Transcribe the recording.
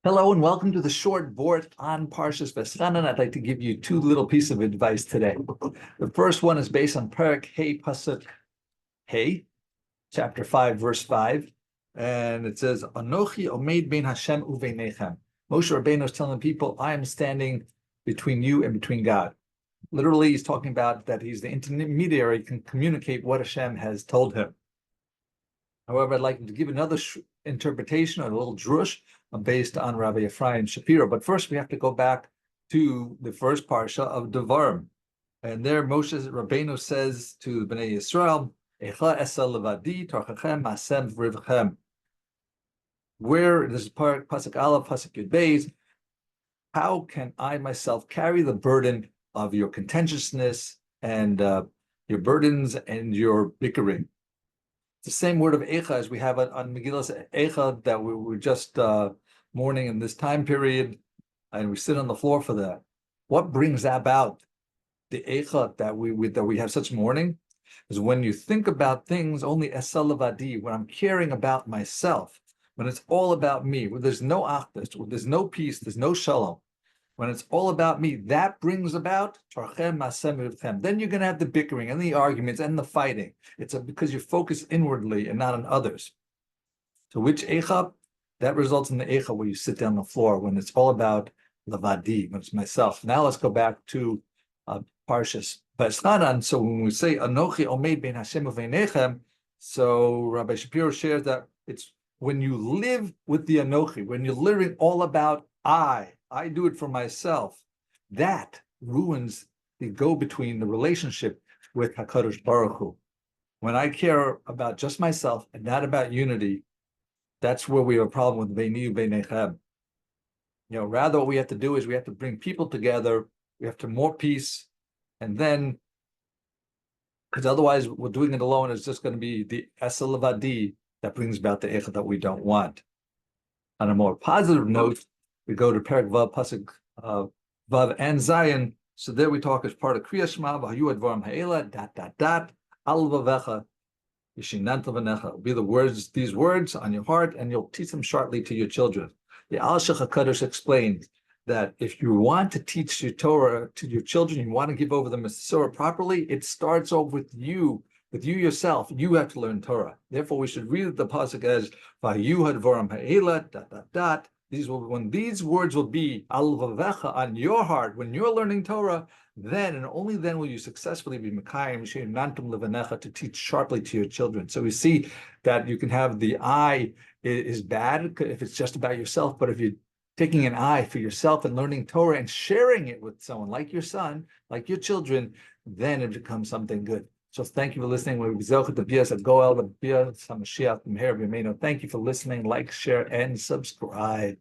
Hello and welcome to the short Vort on Parshas Vaeschanan. I'd like to give you two little pieces of advice today. The first one is based on Perek Hey Pasuk Hey, chapter 5, verse 5. And it says, Anochi omeid bein Hashem uveinechem. Moshe Rabbeinu is telling the people, I am standing between you and between God. Literally, he's talking about that he's the intermediary, can communicate what Hashem has told him. However, I'd like to give another interpretation, or a little drush, based on Rabbi Efraim Shapiro. But first, we have to go back to the first parsha of Devarim. And there, Moshe Rabbeinu says to the Bnei Yisrael, Echa esa levadi torchachem masem v'rivchem. Where this is pasuk aleph, pasuk yud beis, how can I myself carry the burden of your contentiousness and your burdens and your bickering? It's the same word of Echa as we have on Megillas Echa that we were just mourning in this time period, and we sit on the floor for that. What brings about the Echa that we have such mourning is when you think about things only esalavadi, when I'm caring about myself, when it's all about me, when there's no achdus, when there's no peace, there's no shalom. When it's all about me, that brings about tarchem masem v'rivchem. Then you're going to have the bickering and the arguments and the fighting. It's because you're focused inwardly and not on others. So which Echa? That results in the Echa where you sit down on the floor when it's all about levadi, when it's myself. Now let's go back to Parshas Vaeschanan. So when we say Anochi omeid bein Hashem uveinechem, so Rabbi Shapiro shares that it's when you live with the Anochi, when you're living all about I do it for myself, that ruins the go-between, the relationship with HaKadosh Baruch Hu. When I care about just myself and not about unity, that's where we have a problem with Veinu Beinechem. Rather what we have to do is we have to bring people together, we have to more peace, and then, because otherwise we're doing it alone, it's just going to be the Esa Levadi that brings about the Echa that we don't want. On a more positive note, we go to Perek Vav, Pasuk Vav and Zayin. So there we talk as part of Kriya Shema, V'hayu advarim ha'ela, ... al vavecha, yishinanta v'necha. Be the words, these words on your heart, and you'll teach them shortly to your children. The Alshich Hakodosh explains that if you want to teach your Torah to your children, you want to give over the Torah properly, it starts off with you yourself. You have to learn Torah. Therefore, we should read the pasuk as V'hayu advarim ha'ela, ... When these words will be al vavecha on your heart, when you're learning Torah, then and only then will you successfully be mekayim she'inantum levanecha, to teach sharply to your children. So we see that you can have the I is bad if it's just about yourself, but if you're taking an I for yourself and learning Torah and sharing it with someone like your son, like your children, then it becomes something good. So thank you for listening. Thank you for listening. Like, share, and subscribe.